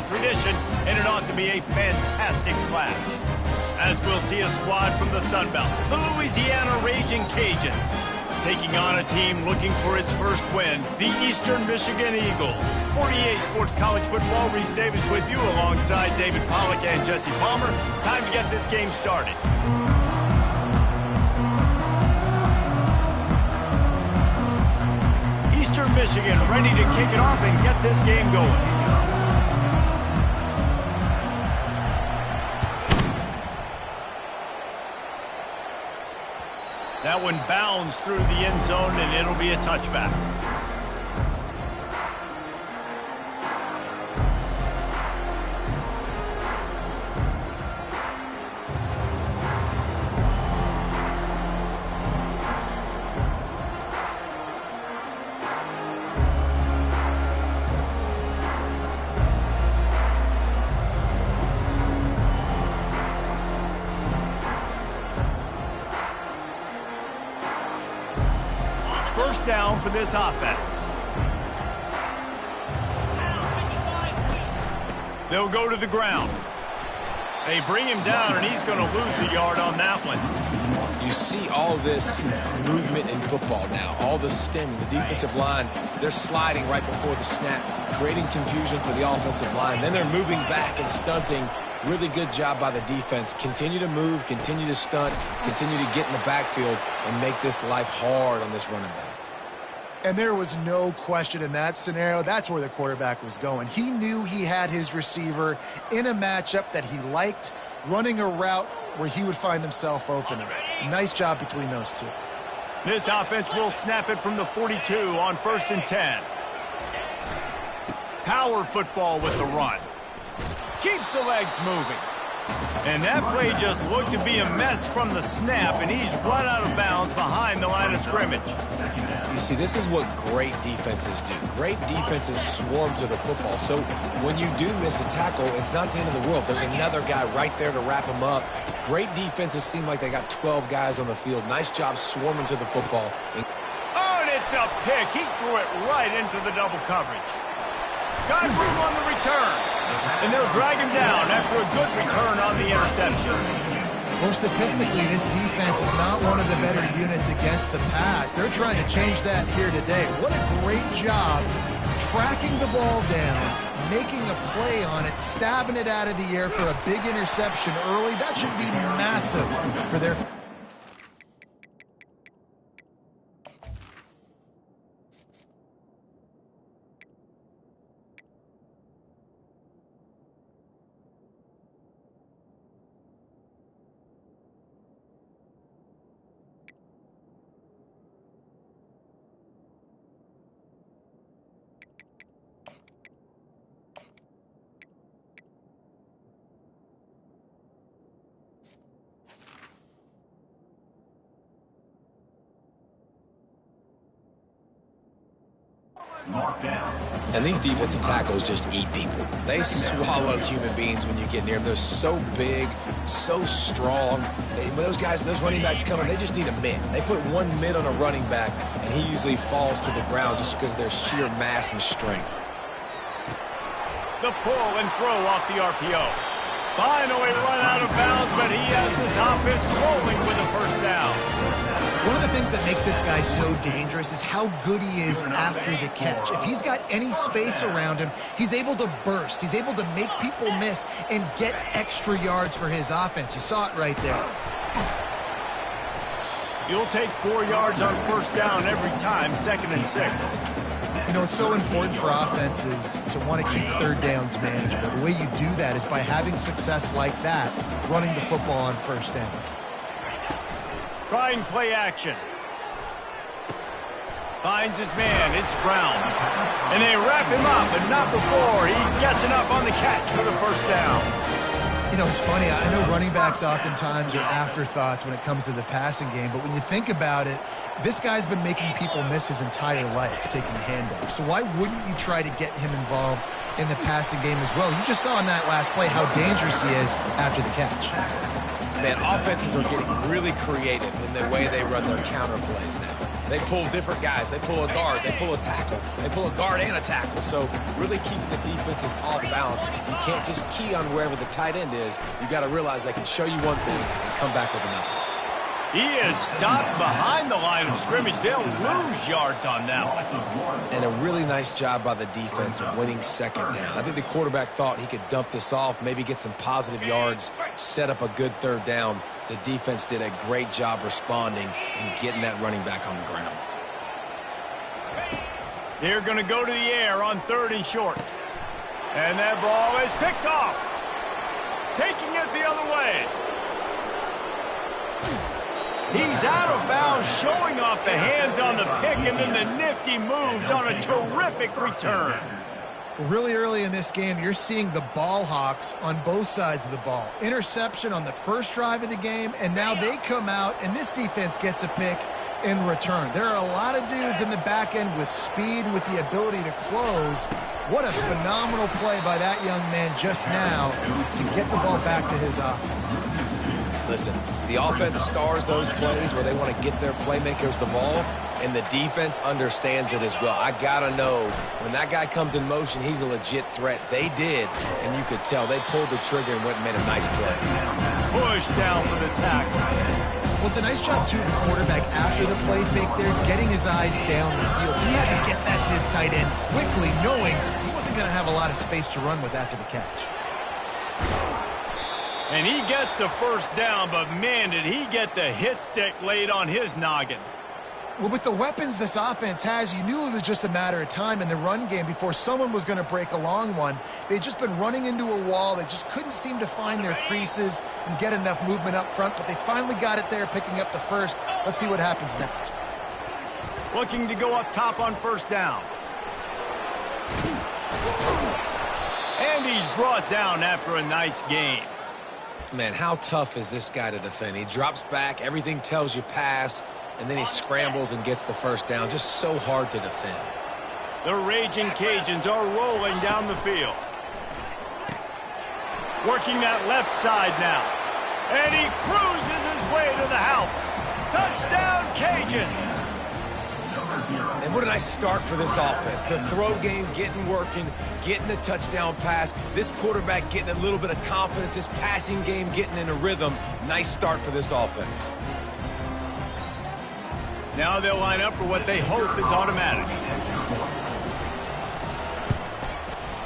fine tradition, and it ought to be a fantastic clash. As we'll see a squad from the Sun Belt, the Louisiana Raging Cajuns, taking on a team looking for its first win, the Eastern Michigan Eagles. For EA Sports College Football, Reese Davis with you alongside David Pollack and Jesse Palmer. Time to get this game started. Eastern Michigan ready to kick it off and get this game going. That one bounds through the end zone, and it'll be a touchback. First down for this offense. They'll go to the ground. They bring him down, and he's going to lose a yard on that one. You see all this movement in football now. All the stem, the defensive line, they're sliding right before the snap, creating confusion for the offensive line. Then they're moving back and stunting. Really good job by the defense. Continue to move, continue to stunt, continue to get in the backfield and make this life hard on this running back. And there was no question in that scenario. That's where the quarterback was going. He knew he had his receiver in a matchup that he liked, running a route where he would find himself open. Nice job between those two. This offense will snap it from the 42 on 1st and 10. Power football with the run. Keeps the legs moving. And that play just looked to be a mess from the snap, and he's run out of bounds behind the line of scrimmage. You see, this is what great defenses do. Great defenses swarm to the football. So when you do miss a tackle, it's not the end of the world. There's another guy right there to wrap him up. Great defenses seem like they got 12 guys on the field. Nice job swarming to the football. Oh, and it's a pick. He threw it right into the double coverage. Got room on the return. And they'll drag him down after a good return on the interception. Well, statistically, this defense is not one of the better units against the pass. They're trying to change that here today. What a great job tracking the ball down, making a play on it, stabbing it out of the air for a big interception early. That should be massive for their... And these defensive tackles just eat people. They swallow human beings when you get near them. They're so big, so strong. When those guys, those running backs come in, they just need a mid. They put one mid on a running back, and he usually falls to the ground just because of their sheer mass and strength. The pull and throw off the RPO. Finally run out of bounds, but he has this offense rolling with a first down. One of the things that makes this guy so dangerous is how good he is after the catch. If he's got any space around him, he's able to burst. He's able to make people miss and get extra yards for his offense. You saw it right there. You'll take 4 yards on first down every time, 2nd and 6. You know, it's so important for offenses to want to keep third downs manageable. The way you do that is by having success like that, running the football on first down. Trying play action. Finds his man. It's Brown. And they wrap him up, and not before he gets enough on the catch for the first down. You know, it's funny. I know running backs oftentimes are afterthoughts when it comes to the passing game, but when you think about it, this guy's been making people miss his entire life taking handoffs. So why wouldn't you try to get him involved in the passing game as well? You just saw in that last play how dangerous he is after the catch. Man, offenses are getting really creative in the way they run their counter plays now. They pull different guys. They pull a guard. They pull a tackle. They pull a guard and a tackle. So really keeping the defenses off balance. You can't just key on wherever the tight end is. You've got to realize they can show you one thing and come back with another. He is stopped behind the line of scrimmage. They'll lose yards on that one. And a really nice job by the defense winning second down. I think the quarterback thought he could dump this off, maybe get some positive yards, set up a good third down. The defense did a great job responding and getting that running back on the ground. They're going to go to the air on 3rd and short. And that ball is picked off. Taking it the other way. He's out of bounds, showing off the hands on the pick, and then the nifty moves on a terrific return. Really early in this game, you're seeing the ball hawks on both sides of the ball. Interception on the first drive of the game, and now they come out, and this defense gets a pick in return. There are a lot of dudes in the back end with speed and with the ability to close. What a phenomenal play by that young man just now to get the ball back to his offense. Listen, the offense stars those plays where they want to get their playmakers the ball, and the defense understands it as well. I got to know, when that guy comes in motion, he's a legit threat. They did, and you could tell they pulled the trigger and went and made a nice play. Push down for the tackle. Well, it's a nice job, too, the quarterback after the play fake there, getting his eyes down the field. He had to get that to his tight end quickly, knowing he wasn't going to have a lot of space to run with after the catch. And he gets the first down, but man, did he get the hit stick laid on his noggin. Well, with the weapons this offense has, you knew it was just a matter of time in the run game before someone was going to break a long one. They'd just been running into a wall. They just couldn't seem to find their creases and get enough movement up front, but they finally got it there, picking up the first. Let's see what happens next. Looking to go up top on 1st down. And he's brought down after a nice gain. Man, how tough is this guy to defend? He drops back, everything tells you pass, and then he scrambles and gets the first down. Just so hard to defend. The Raging Cajuns are rolling down the field. Working that left side now. And he cruises his way to the house. Touchdown, Cajuns! And what a nice start for this offense. The throw game getting working, getting the touchdown pass. This quarterback getting a little bit of confidence. This passing game getting in a rhythm. Nice start for this offense. Now they'll line up for what they hope is automatic.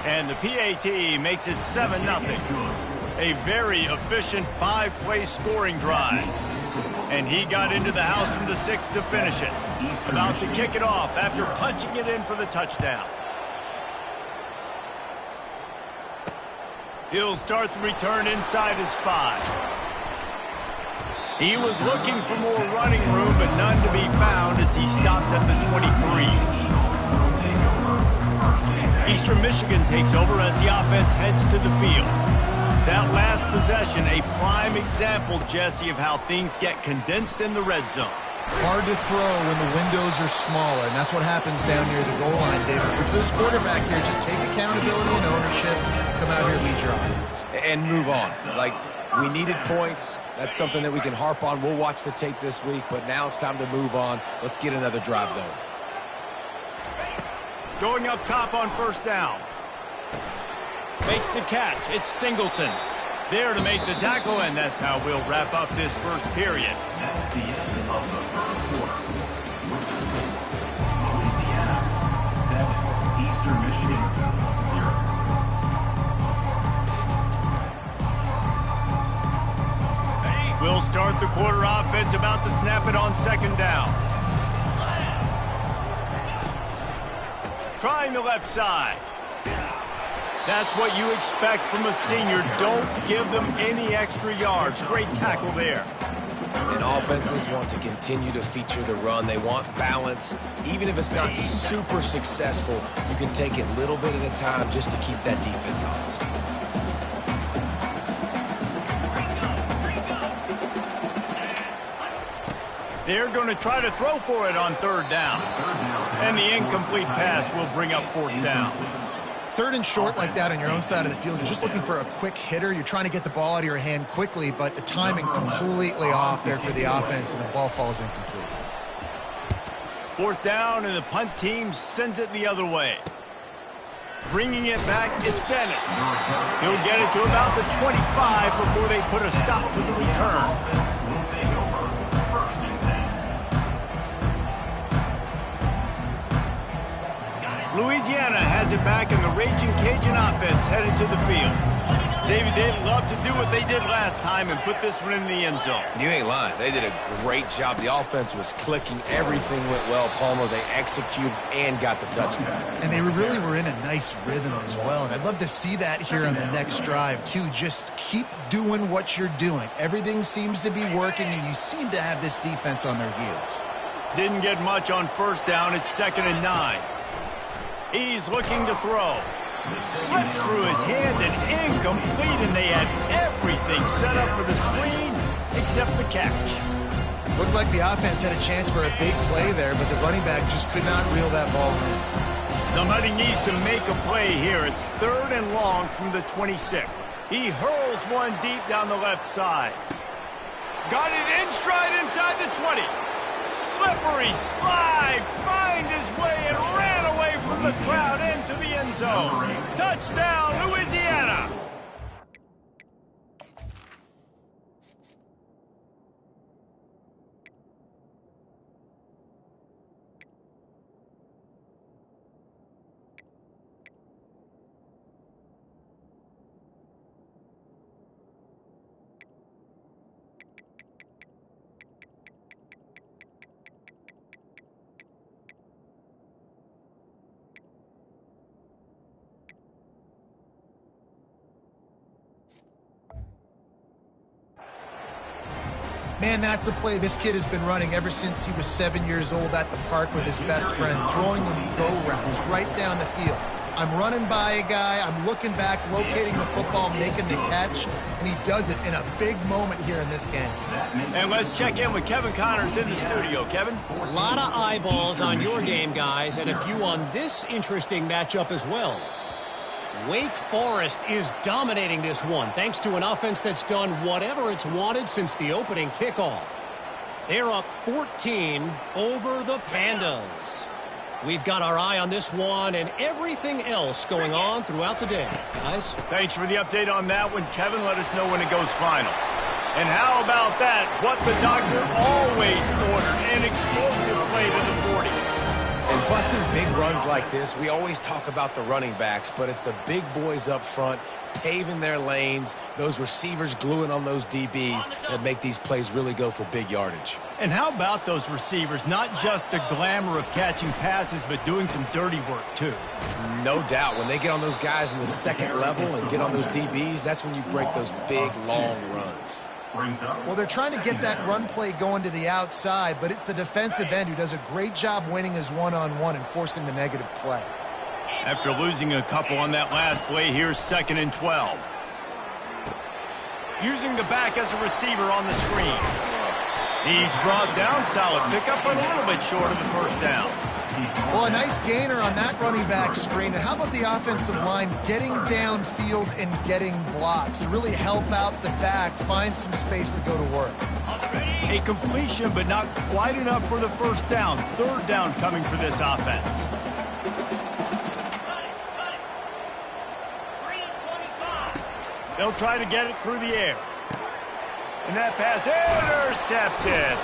And the PAT makes it 7-0. A very efficient 5-play scoring drive. And he got into the house from the 6 to finish it. About to kick it off after punching it in for the touchdown. He'll start the return inside his 5. He was looking for more running room, but none to be found as he stopped at the 23. Eastern Michigan takes over as the offense heads to the field. That last possession, a prime example, Jesse, of how things get condensed in the red zone. Hard to throw when the windows are smaller, and that's what happens down near the goal line, David. But for this quarterback here, just take accountability and ownership, come out here and lead your offense. And move on. Like, we needed points. That's something that we can harp on. We'll watch the tape this week, but now it's time to move on. Let's get another drive going. Going up top on 1st down. Makes the catch. It's Singleton. There to make the tackle, and that's how we'll wrap up this first period. That's the end of the first quarter. Louisiana 7, Eastern Michigan 0. We'll start the quarter offense, about to snap it on 2nd down. Trying the left side. That's what you expect from a senior. Don't give them any extra yards. Great tackle there. And offenses want to continue to feature the run. They want balance. Even if it's not super successful, you can take it little bit at a time just to keep that defense honest. They're going to try to throw for it on 3rd down. And the incomplete pass will bring up 4th down. 3rd and short like that on your own side of the field, you're just looking for a quick hitter. You're trying to get the ball out of your hand quickly, but the timing completely off there for the offense, and the ball falls incomplete. 4th down, and the punt team sends it the other way. Bringing it back, it's Dennis. He'll get it to about the 25 before they put a stop to the return. Will take over. 1st and 10. Louisiana has it back, and the Raging Cajun offense headed to the field. David, they'd love to do what they did last time and put this one in the end zone. You ain't lying. They did a great job. The offense was clicking. Everything went well, Palmer. They executed and got the touchdown. And they really were in a nice rhythm as well. And I'd love to see that here on the next drive, too. Just keep doing what you're doing. Everything seems to be working, and you seem to have this defense on their heels. Didn't get much on 1st down. It's 2nd and 9. He's looking to throw. Slips through his hands and incomplete, and they had everything set up for the screen except the catch. Looked like the offense had a chance for a big play there, but the running back just could not reel that ball in. Somebody needs to make a play here. It's 3rd and long from the 26. He hurls one deep down the left side. Got it in stride inside the 20. Slippery slide, find his way and ran away from the crowd into the end zone. Touchdown, Louisiana! Man, that's a play this kid has been running ever since he was 7 years old at the park with his best friend, throwing them go routes right down the field. I'm running by a guy, I'm looking back, locating the football, making the catch, and he does it in a big moment here in this game. And let's check in with Kevin Connors in the studio. Kevin? A lot of eyeballs on your game, guys, and a few on this interesting matchup as well. Wake Forest is dominating this one, thanks to an offense that's done whatever it's wanted since the opening kickoff. They're up 14 over the Pandas. We've got our eye on this one and everything else going on throughout the day. Guys? Thanks for the update on that one, Kevin. Let us know when it goes final. And how about that? What the doctor always ordered, an explosive play to the 40. And busting big runs like this, we always talk about the running backs, but it's the big boys up front paving their lanes, those receivers gluing on those DBs that make these plays really go for big yardage. And how about those receivers? Not just the glamour of catching passes, but doing some dirty work, too. No doubt. When they get on those guys in the second level and get on those DBs, that's when you break those big, long runs. Well, they're trying to get that run play going to the outside, but it's the defensive end who does a great job winning his one-on-one and forcing the negative play. After losing a couple on that last play, here's 2nd and 12. Using the back as a receiver on the screen. He's brought down, solid pickup, but a little bit short of the 1st down. Well, a nice gainer on that running back screen. And how about the offensive line getting downfield and getting blocks to really help out the back, find some space to go to work? A completion, but not quite enough for the 1st down. 3rd down coming for this offense. They'll try to get it through the air. And that pass intercepted.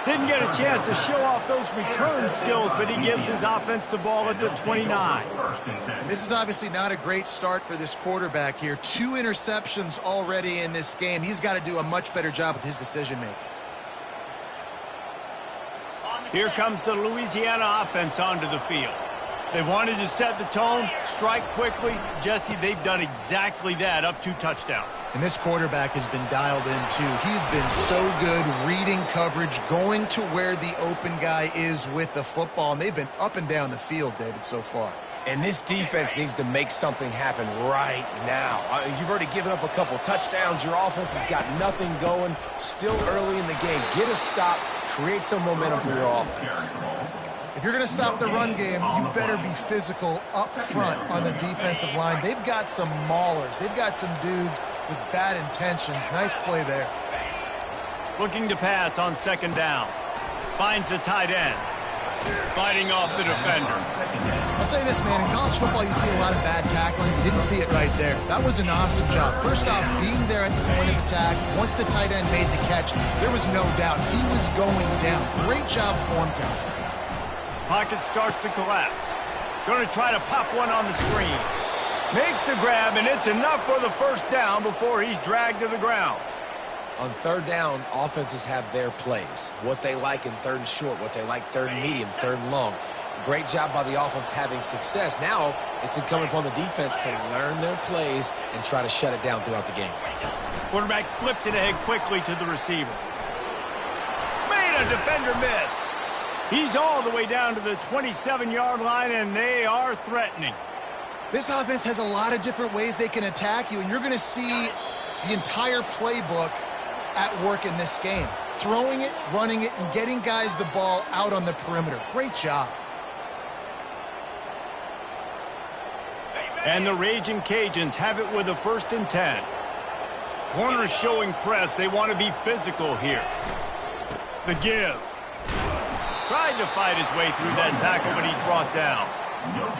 Didn't get a chance to show off those return skills, but he gives his offense the ball at the 29. And this is obviously not a great start for this quarterback here. 2 interceptions already in this game. He's got to do a much better job with his decision-making. Here comes the Louisiana offense onto the field. They wanted to set the tone, strike quickly. Jesse, they've done exactly that, up 2 touchdowns. And this quarterback has been dialed in, too. He's been so good reading coverage, going to where the open guy is with the football. And they've been up and down the field, David, so far. And this defense needs to make something happen right now. You've already given up a couple touchdowns. Your offense has got nothing going. Still early in the game. Get a stop. Create some momentum for your offense. If you're going to stop the run game, you better be physical up front on the defensive line. They've got some maulers. They've got some dudes with bad intentions. Nice play there. Looking to pass on 2nd down. Finds the tight end. Fighting off the defender. I'll say this, man. In college football, you see a lot of bad tackling. You didn't see it right there. That was an awesome job. First off, being there at the point of attack, once the tight end made the catch, there was no doubt he was going down. Great job form tackle. Pocket starts to collapse. Going to try to pop one on the screen. Makes the grab, and it's enough for the first down before he's dragged to the ground. On third down, offenses have their plays. What they like in third and short, what they like third and medium, third and long. Great job by the offense having success. Now it's incumbent upon the defense to learn their plays and try to shut it down throughout the game. Quarterback flips it ahead quickly to the receiver. Made a defender miss. He's all the way down to the 27-yard line, and they are threatening. This offense has a lot of different ways they can attack you, and you're going to see the entire playbook at work in this game. Throwing it, running it, and getting guys the ball out on the perimeter. Great job. And the Raging Cajuns have it with a 1st and 10. Corners showing press. They want to be physical here. The give. Tried to fight his way through that tackle, but he's brought down.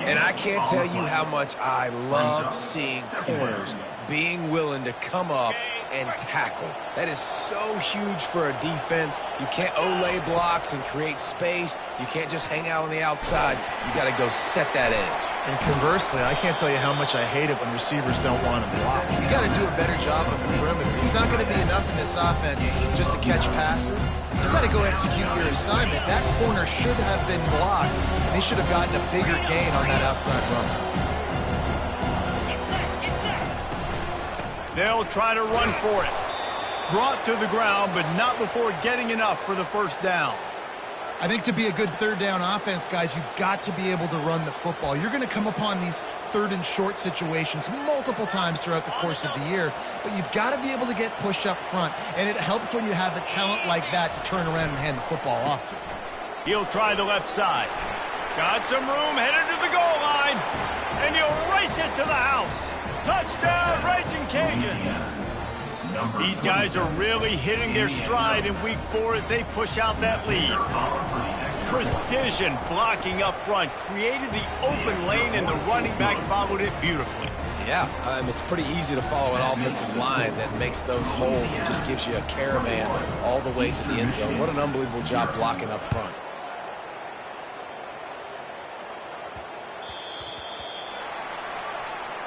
And I can't tell you how much I love seeing corners being willing to come up and tackle. That is so huge for a defense. You can't olay blocks and create space. You can't just hang out on the outside. You got to go set that edge. And conversely, I can't tell you how much I hate it when receivers don't want to block. You got to do a better job on the perimeter. It's not going to be enough in this offense just to catch passes. You've got to go execute your assignment. That corner should have been blocked, and they should have gotten a bigger gain on that outside run. They'll try to run for it. Brought to the ground, but not before getting enough for the first down. I think to be a good third down offense, guys, you've got to be able to run the football. You're going to come upon these third and short situations multiple times throughout the course of the year, but you've got to be able to get push up front, and it helps when you have a talent like that to turn around and hand the football off to. He'll try the left side. Got some room, headed to the goal line, and he'll race it to the house. Touchdown, Raging Cajuns. These guys are really hitting their stride in week 4 as they push out that lead. Precision blocking up front, created the open lane, and the running back followed it beautifully. Yeah, it's pretty easy to follow an offensive line that makes those holes and just gives you a caravan all the way to the end zone. What an unbelievable job blocking up front.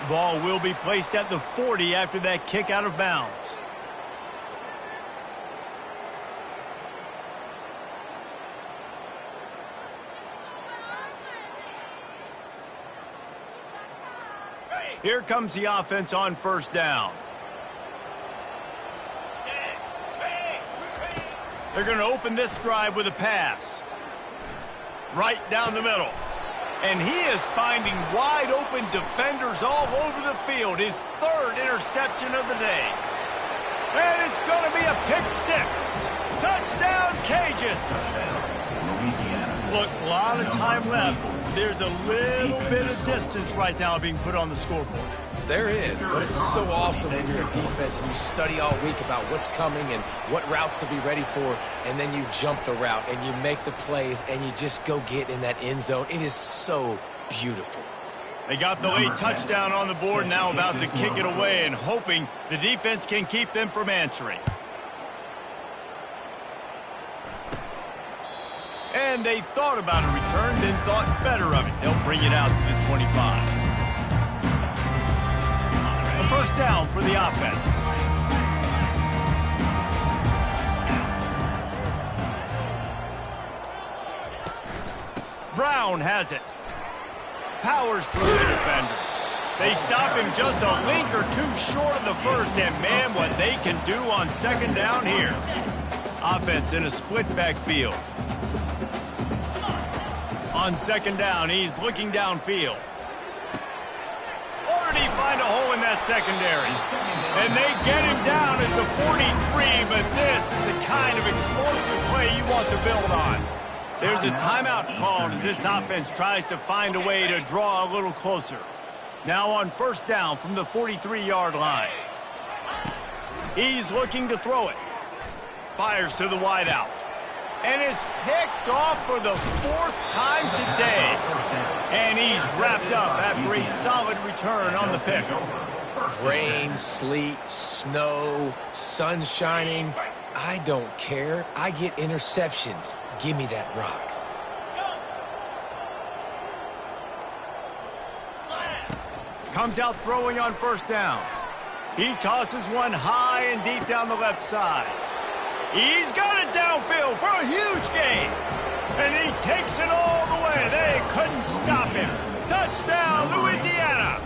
The ball will be placed at the 40 after that kick out of bounds. Here comes the offense on first down. They're going to open this drive with a pass. Right down the middle. And he is finding wide-open defenders all over the field. His 3rd interception of the day. And it's going to be a pick 6. Touchdown, Cajuns. Look, a lot of time left. There's a little bit of distance right now being put on the scoreboard. There is, but it's so awesome when you're a defense and you study all week about what's coming and what routes to be ready for, and then you jump the route and you make the plays and you just go get in that end zone. It is so beautiful. They got the late touchdown on the board, now about to kick it away and hoping the defense can keep them from answering. And they thought about a return, then thought better of it. They'll bring it out to the 25. A first down for the offense. Brown has it. Powers through the defender. They stop him just a link or two short of the first, and man, what they can do on second down here. Offense in a split backfield. On second down, he's looking downfield. Or did he find a hole in that secondary? And they get him down at the 43, but this is the kind of explosive play you want to build on. There's a timeout called as this offense tries to find a way to draw a little closer. Now on first down from the 43-yard line. He's looking to throw it. Fires to the wideout. And it's picked off for the 4th time today. And he's wrapped up after a solid return on the pick. Rain, sleet, snow, sun shining. I don't care. I get interceptions. Give me that rock. Comes out throwing on 1st down. He tosses one high and deep down the left side. He's got it downfield for a huge gain. And he takes it all the way. They couldn't stop him. Touchdown, Louisiana.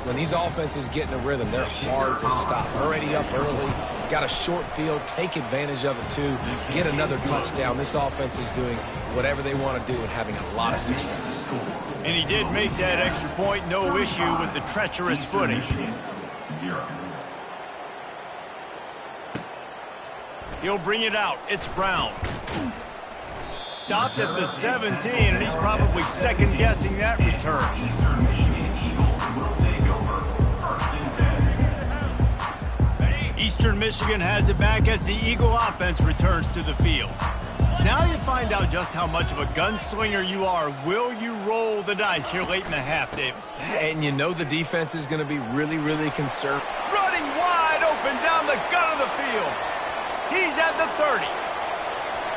When these offenses get in a rhythm, they're hard to stop. Already up early, got a short field, take advantage of it too, get another touchdown. This offense is doing whatever they want to do and having a lot of success. And he did make that extra point, no issue with the treacherous footing. He'll bring it out. It's Brown. Stopped at the 17, and he's probably second-guessing that return. Eastern Michigan has it back as the Eagle offense returns to the field. Now you find out just how much of a gunslinger you are. Will you roll the dice here late in the half, David? And you know the defense is going to be really, really concerned. Running wide open down the gut of the field. He's at the 30.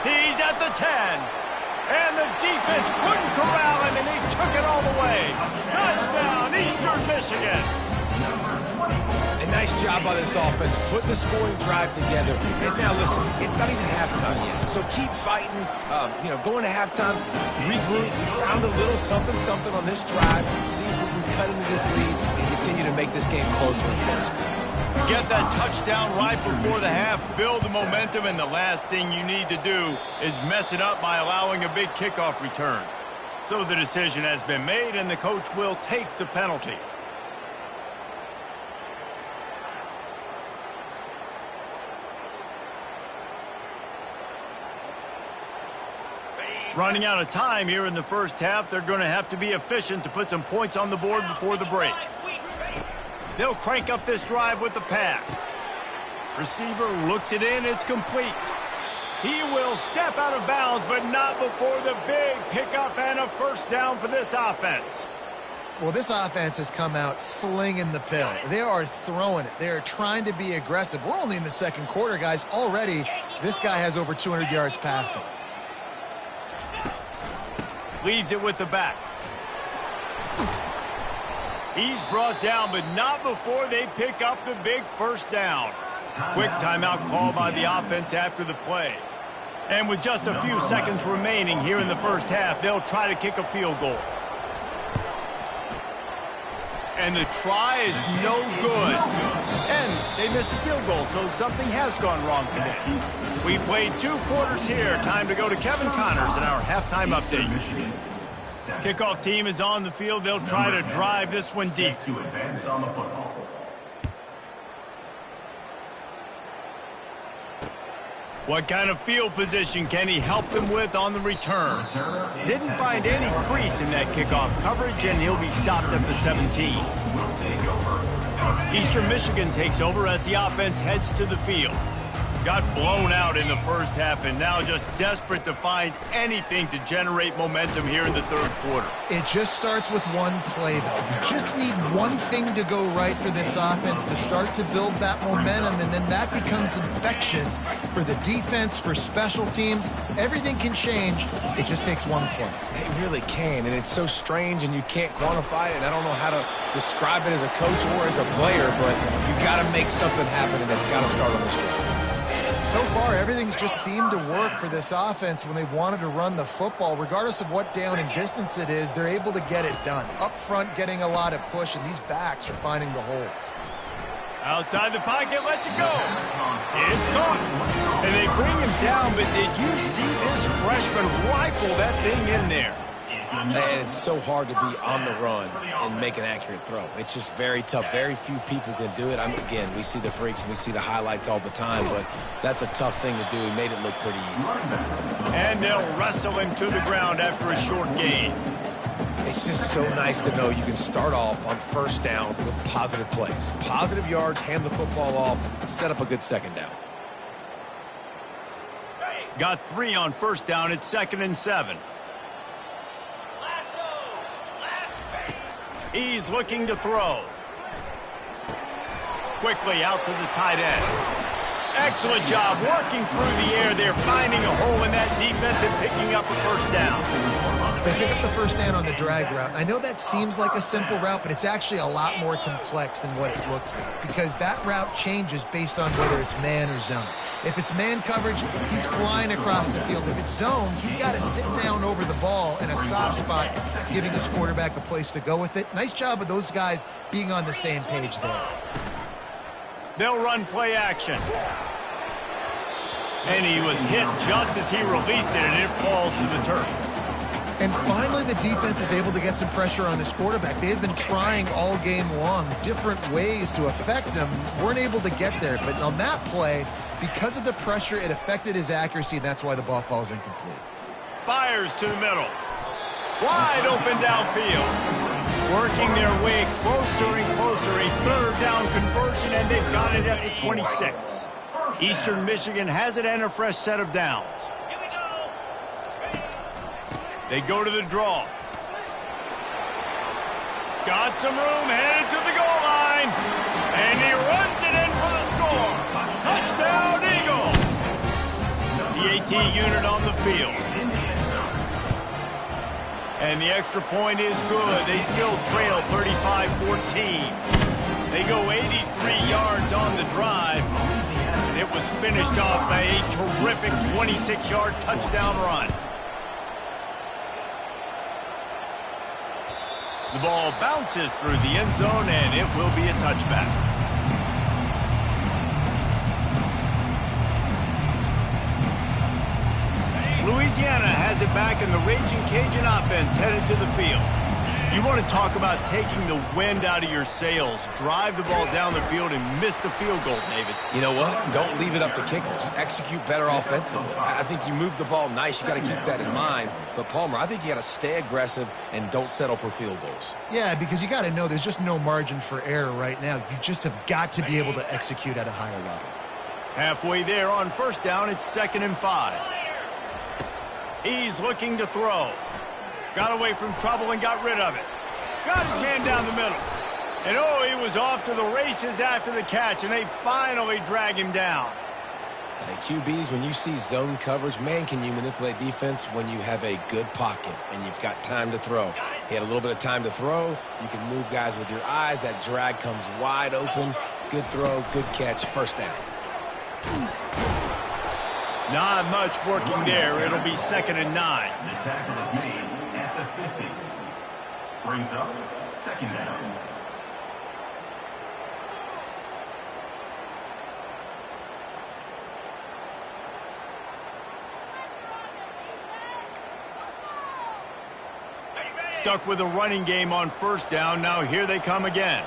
He's at the 10. And the defense couldn't corral him, and he took it all the way. Touchdown, Eastern Michigan. A nice job by this offense. Put the scoring drive together. And now, listen, it's not even halftime yet. So keep fighting. Going to halftime, regroup. We found a little something on this drive. See if we can cut into this lead and continue to make this game closer and closer. Get that touchdown right before the half, build the momentum, and the last thing you need to do is mess it up by allowing a big kickoff return. So the decision has been made, and the coach will take the penalty. Running out of time here in the first half, they're going to have to be efficient to put some points on the board before the break. They'll crank up this drive with the pass. Receiver looks it in. It's complete. He will step out of bounds, but not before the big pickup and a 1st down for this offense. Well, this offense has come out slinging the pill. They are throwing it. They are trying to be aggressive. We're only in the 2nd quarter, guys. Already, this guy has over 200 yards passing. Leaves it with the back. He's brought down, but not before they pick up the big 1st down. Quick timeout call by the offense after the play. And with just a few seconds remaining here in the first half, they'll try to kick a field goal. And the try is no good. And they missed a field goal, so something has gone wrong today. We played 2 quarters here. Time to go to Kevin Connors in our halftime update. Kickoff team is on the field. They'll try to drive this one deep. What kind of field position can he help them with on the return? Didn't find any crease in that kickoff coverage, and he'll be stopped at the 17. Eastern Michigan takes over as the offense heads to the field. Got blown out in the first half and now just desperate to find anything to generate momentum here in the 3rd quarter. It just starts with one play, though. You just need one thing to go right for this offense to start to build that momentum, and then that becomes infectious for the defense, for special teams. Everything can change. It just takes one play. It really can, and it's so strange, and you can't quantify it, and I don't know how to describe it as a coach or as a player, but you got to make something happen, and that's got to start on this drive. So far, everything's just seemed to work for this offense when they've wanted to run the football. Regardless of what down and distance it is, they're able to get it done. Up front, getting a lot of push, and these backs are finding the holes. Outside the pocket, lets it go. It's caught. And they bring him down, but did you see this freshman rifle that thing in there? And it's so hard to be on the run and make an accurate throw. It's just very tough. Very few people can do it. Again, we see the freaks and we see the highlights all the time, but that's a tough thing to do. He made it look pretty easy. And they'll wrestle him to the ground after a short gain. It's just so nice to know you can start off on 1st down with positive plays. Positive yards, hand the football off, set up a good 2nd down. Got 3 on first down. It's 2nd and 7. He's looking to throw. Quickly out to the tight end. Excellent job working through the air there, finding a hole in that defense and picking up a first down. They pick up the first down on the drag route. I know that seems like a simple route, but it's actually a lot more complex than what it looks like because that route changes based on whether it's man or zone. If it's man coverage, he's flying across the field. If it's zone, he's got to sit down over the ball in a soft spot, giving his quarterback a place to go with it. Nice job of those guys being on the same page there. They'll run play action. And he was hit just as he released it, and it falls to the turf. And finally, the defense is able to get some pressure on this quarterback. They had been trying all game long different ways to affect him. Weren't able to get there. But on that play, because of the pressure, it affected his accuracy, and that's why the ball falls incomplete. Fires to the middle. Wide open downfield. Working their way closer and closer. A 3rd down conversion, and they've got it at the 26. Eastern Michigan has it and a fresh set of downs. They go to the draw. Got some room, headed to the goal line. And he runs it in for the score. Touchdown, Eagles. The AT unit on the field. And the extra point is good. They still trail 35-14. They go 83 yards on the drive. And it was finished off by a terrific 26-yard touchdown run. The ball bounces through the end zone, and it will be a touchback. Louisiana has it back, and the Raging Cajun offense headed to the field. You want to talk about taking the wind out of your sails. Drive the ball down the field and miss the field goal, David. You know what? Don't leave it up to kickers. Execute better offensively. I think you move the ball nice. You got to keep that in mind. But, Palmer, I think you got to stay aggressive and don't settle for field goals. Yeah, because you got to know there's just no margin for error right now. You just have got to be able to execute at a higher level. Halfway there on first down, it's 2nd and 5. He's looking to throw. Got away from trouble and got rid of it. Got his hand down the middle. And oh, he was off to the races after the catch, and they finally drag him down. Hey, QBs, when you see zone coverage, man, can you manipulate defense when you have a good pocket and you've got time to throw. He had a little bit of time to throw. You can move guys with your eyes. That drag comes wide open. Good throw, good catch, first down. Not much working there. It'll be 2nd and 9. The tackle is made at the 50. Brings up 2nd down. Stuck with a running game on first down. Now here they come again.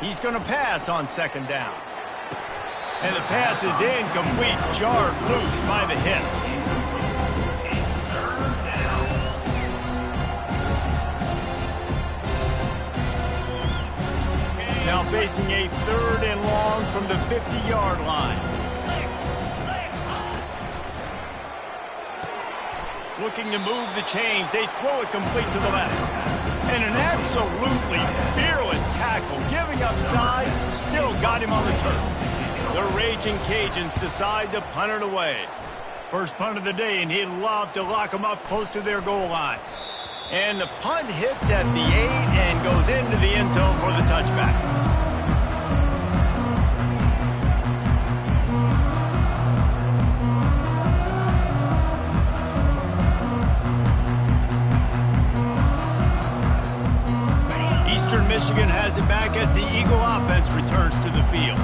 He's going to pass on 2nd down. And the pass is incomplete, jarred loose by the hit. Now facing a 3rd and long from the 50-yard line. Looking to move the chains. They throw it complete to the left. And an absolutely fearless tackle, giving up size, still got him on the turf. The Raging Cajuns decide to punt it away. First punt of the day, and he'd love to lock them up close to their goal line. And the punt hits at the 8 and goes into the end zone for the touchback. Michigan has it back as the Eagle offense returns to the field.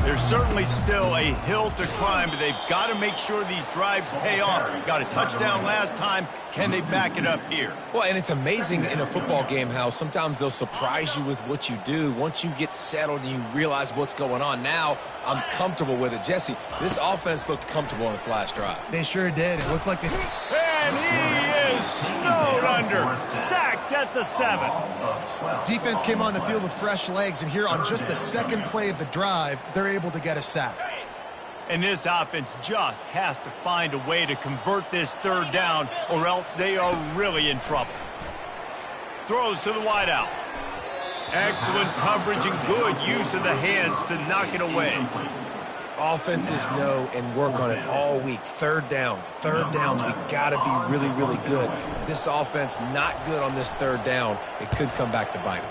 There's certainly still a hill to climb, but they've got to make sure these drives pay off. Got a touchdown last time. Can they back it up here? Well, and it's amazing in a football game how sometimes they'll surprise you with what you do. Once you get settled and you realize what's going on, now I'm comfortable with it. Jesse, this offense looked comfortable in its last drive. They sure did. It looked like they... And he is snowed under. Sacked at the 7. Defense came on the field with fresh legs, and here on just the second play of the drive, they're able to get a sack. And this offense just has to find a way to convert this third down, or else they are really in trouble. Throws to the wideout. Excellent coverage and good use of the hands to knock it away. Offenses know and work on it all week. Third downs, we got to be really, really good. This offense not good on this third down. It could come back to bite him.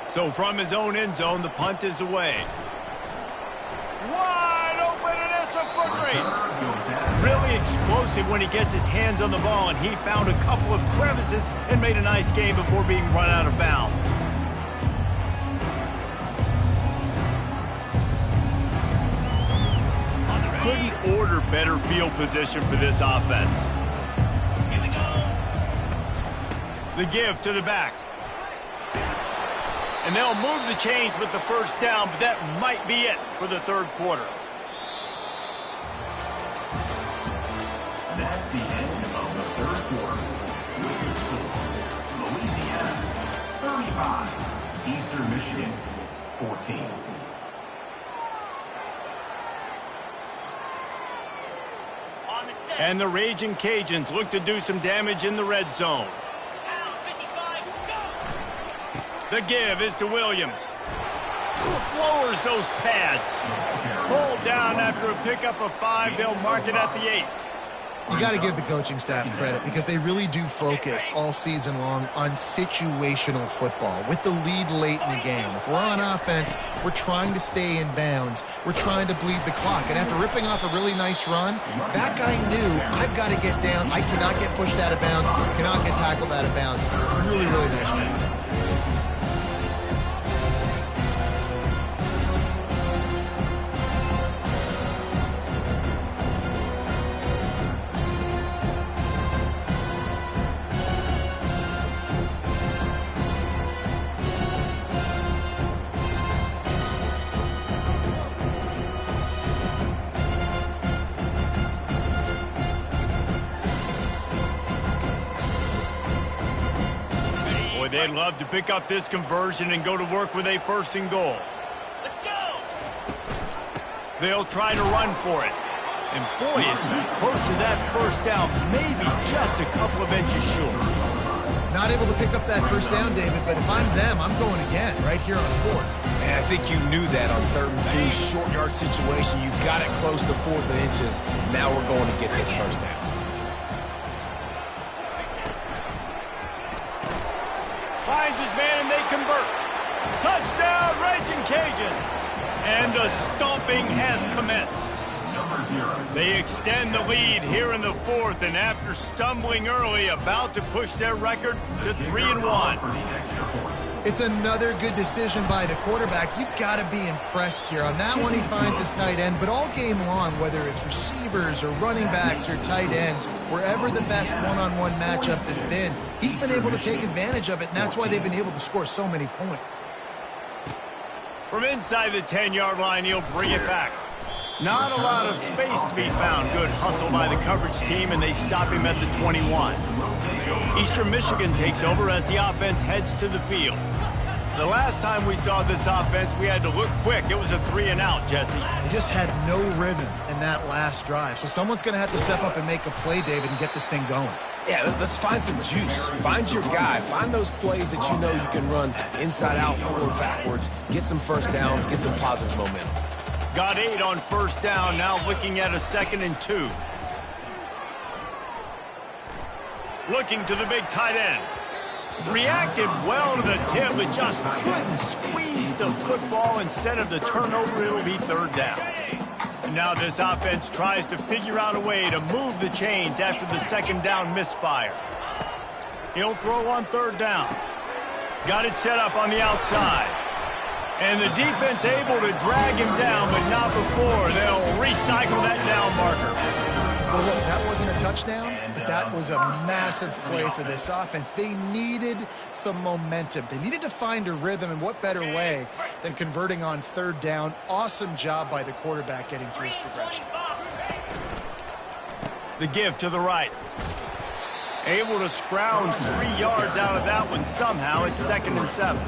So from his own end zone, the punt is away. Wide open, and it's a foot race. Really explosive when he gets his hands on the ball, and he found a couple of crevices and made a nice game before being run out of bounds. Couldn't order better field position for this offense. Here we go. The give to the back. And they'll move the chains with the first down, but that might be it for the third quarter. That's the end of the third quarter. With your score, Louisiana 35, Eastern Michigan 14. And the Raging Cajuns look to do some damage in the red zone. The give is to Williams. Lowers those pads. Pulled down after a pickup of 5. They'll mark it at the 8. You got to give the coaching staff credit because they really do focus all season long on situational football with the lead late in the game. If we're on offense, we're trying to stay in bounds. We're trying to bleed the clock. And after ripping off a really nice run, that guy knew, I've got to get down. I cannot get pushed out of bounds, cannot get tackled out of bounds. Really, really nice job. They'd love to pick up this conversion and go to work with a 1st and goal. Let's go. They'll try to run for it. And boy, is he close to that first down, maybe just a couple of inches short. Not able to pick up that first down, David, but if I'm them, I'm going again right here on 4th. And I think you knew that on 3rd and 2, short yard situation. You got it close to 4th and inches. Now we're going to get this first down. Finds his man and they convert. Touchdown, Raging Cajuns. And the stomping has commenced. They extend the lead here in the 4th, and after stumbling early, about to push their record to 3-1. It's another good decision by the quarterback. You've got to be impressed here. On that one, he finds his tight end, but all game long, whether it's receivers or running backs or tight ends, wherever the best one-on-one matchup has been, he's been able to take advantage of it, and that's why they've been able to score so many points. From inside the 10-yard line, he'll bring it back. Not a lot of space to be found. Good hustle by the coverage team, and they stop him at the 21. Eastern Michigan takes over as the offense heads to the field. The last time we saw this offense, we had to look quick. It was a 3-and-out, Jesse. They just had no rhythm in that last drive. So someone's going to have to step up and make a play, David, and get this thing going. Yeah, let's find some juice. Find your guy. Find those plays that you know you can run inside out, forward, backwards. Get some first downs. Get some positive momentum. Got 8 on first down, now looking at a 2nd and 2. Looking to the big tight end. Reacted well to the tip, but just couldn't squeeze the football. Instead of the turnover, it'll be 3rd down. And now this offense tries to figure out a way to move the chains after the 2nd down misfire. He'll throw on 3rd down. Got it set up on the outside. And the defense able to drag him down, but not before. They'll recycle that down marker. Well, look, that wasn't a touchdown, but that was a massive play for this offense. They needed some momentum. They needed to find a rhythm, and what better way than converting on 3rd down. Awesome job by the quarterback getting through his progression. The give to the right. Able to scrounge 3 yards out of that one somehow. It's 2nd and 7.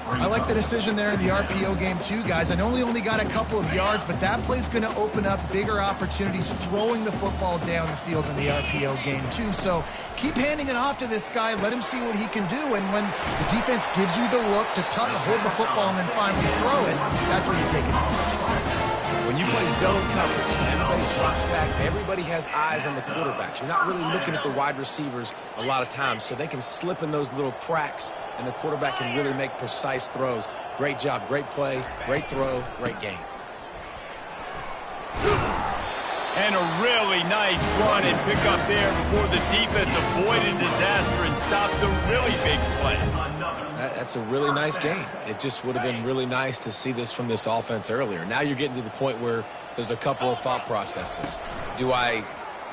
I like the decision there in the RPO game too, guys. I know he only got a couple of yards, but that play's going to open up bigger opportunities throwing the football down the field in the RPO game too. So keep handing it off to this guy. Let him see what he can do. And when the defense gives you the look to hold the football and then finally throw it, that's when you take it. When you play zone coverage, everybody drops back, everybody has eyes on the quarterbacks. You're not really looking at the wide receivers a lot of times, so they can slip in those little cracks, and the quarterback can really make precise throws. Great job, great play, great throw, great game. And a really nice run and pick up there before the defense avoided disaster and stopped the really big play. That's a really nice game. It just would have been really nice to see this from this offense earlier. Now you're getting to the point where there's a couple of thought processes. Do I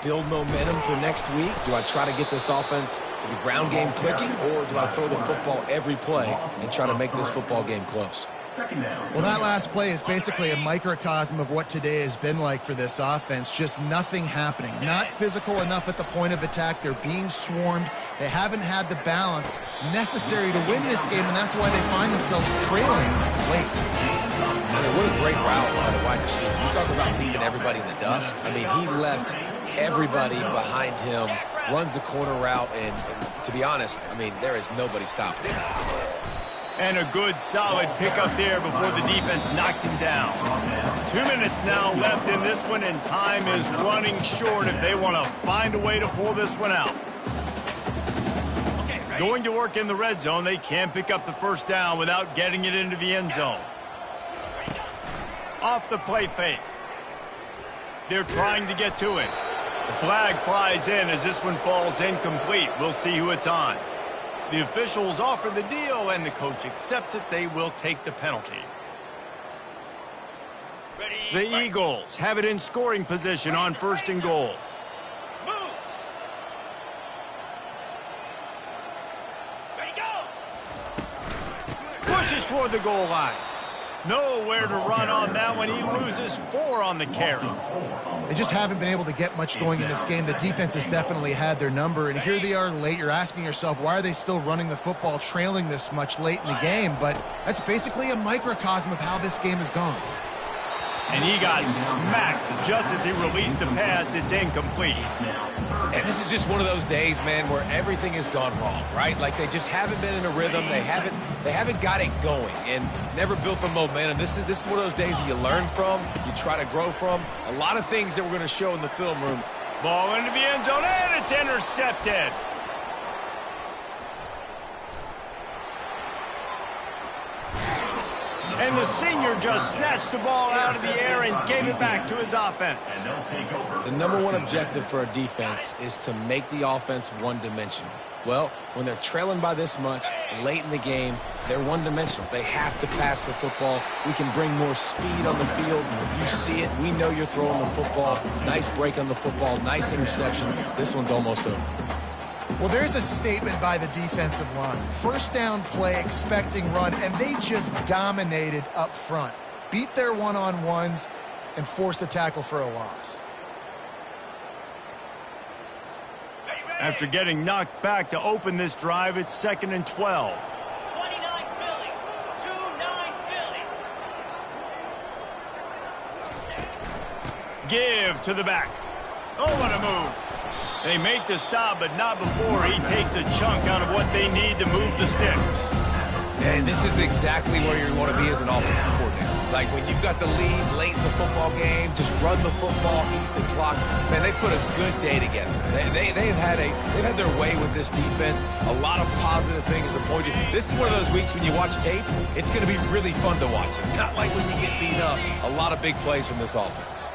build momentum for next week? Do I try to get this offense, the ground game clicking, or do I throw the football every play and try to make this football game close? Well, that last play is basically a microcosm of what today has been like for this offense. Just nothing happening. Not physical enough at the point of attack. They're being swarmed. They haven't had the balance necessary to win this game, and that's why they find themselves trailing late. I mean, what a great route by the wide receiver. You talk about leaving everybody in the dust. I mean, he left everybody behind him, runs the corner route, and to be honest, I mean, there is nobody stopping him. And a good, solid pickup there before the defense knocks him down. 2 minutes now left in this one, and time is running short if they want to find a way to pull this one out. Going to work in the red zone, they can't pick up the first down without getting it into the end zone. Off the play fake. They're trying to get to it. The flag flies in as this one falls incomplete. We'll see who it's on. The officials offer the deal, and the coach accepts it. They will take the penalty. The Eagles have it in scoring position on 1st and goal. Moves. Ready, go. Pushes toward the goal line. Nowhere to run on that one. He loses 4 on the carry. They just haven't been able to get much going in this game. The defense has definitely had their number, and here they are late. You're asking yourself, why are they still running the football, trailing this much late in the game? But that's basically a microcosm of how this game has gone. And he got smacked just as he released the pass. It's incomplete. And this is just one of those days, man, where everything has gone wrong, right? Like they just haven't been in a rhythm. They haven't got it going and never built the momentum. This is one of those days that you learn from, you try to grow from. A lot of things that we're going to show in the film room. Ball into the end zone, and it's intercepted. And the senior just snatched the ball out of the air and gave it back to his offense. The number one objective for a defense is to make the offense one-dimensional. Well, when they're trailing by this much late in the game, they're one-dimensional. They have to pass the football. We can bring more speed on the field. You see it. We know you're throwing the football. Nice break on the football. Nice interception. This one's almost over. Well, there's a statement by the defensive line. First down play, expecting run, and they just dominated up front. Beat their one-on-ones and forced a tackle for a loss. After getting knocked back to open this drive, it's 2nd and 12. 29 Philly. 2-9 Philly. Give to the back. Oh, what a move. They make the stop, but not before he takes a chunk out of what they need to move the sticks. And this is exactly where you want to be as an offensive coordinator. Like when you've got the lead late in the football game, just run the football, eat the clock. Man, they put a good day together. They've had their way with this defense. A lot of positive things to point to. This is one of those weeks when you watch tape, it's going to be really fun to watch it. Not like when you get beat up. A lot of big plays from this offense.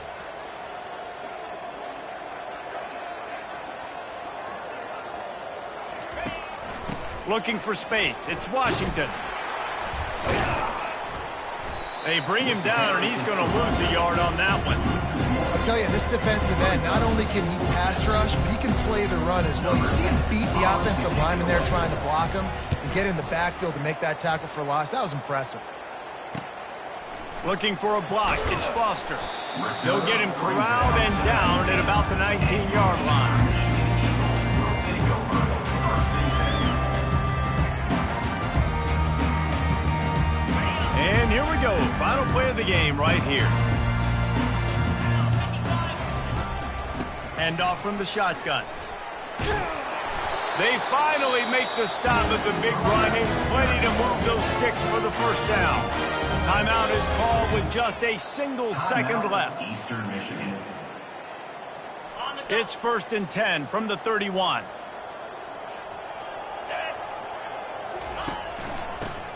Looking for space. It's Washington. They bring him down, and he's going to lose a yard on that one. I'll tell you, this defensive end, not only can he pass rush, but he can play the run as well. You see him beat the offensive lineman there trying to block him and get in the backfield to make that tackle for loss. That was impressive. Looking for a block. It's Foster. They'll get him corralled and down at about the 19-yard line. And here we go. Final play of the game right here. Handoff from the shotgun. They finally make the stop at the big run. He's plenty to move those sticks for the first down. Timeout is called with just a single second left. Eastern Michigan. It's 1st and 10 from the 31.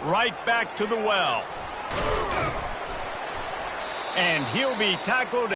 Right back to the well. And he'll be tackled.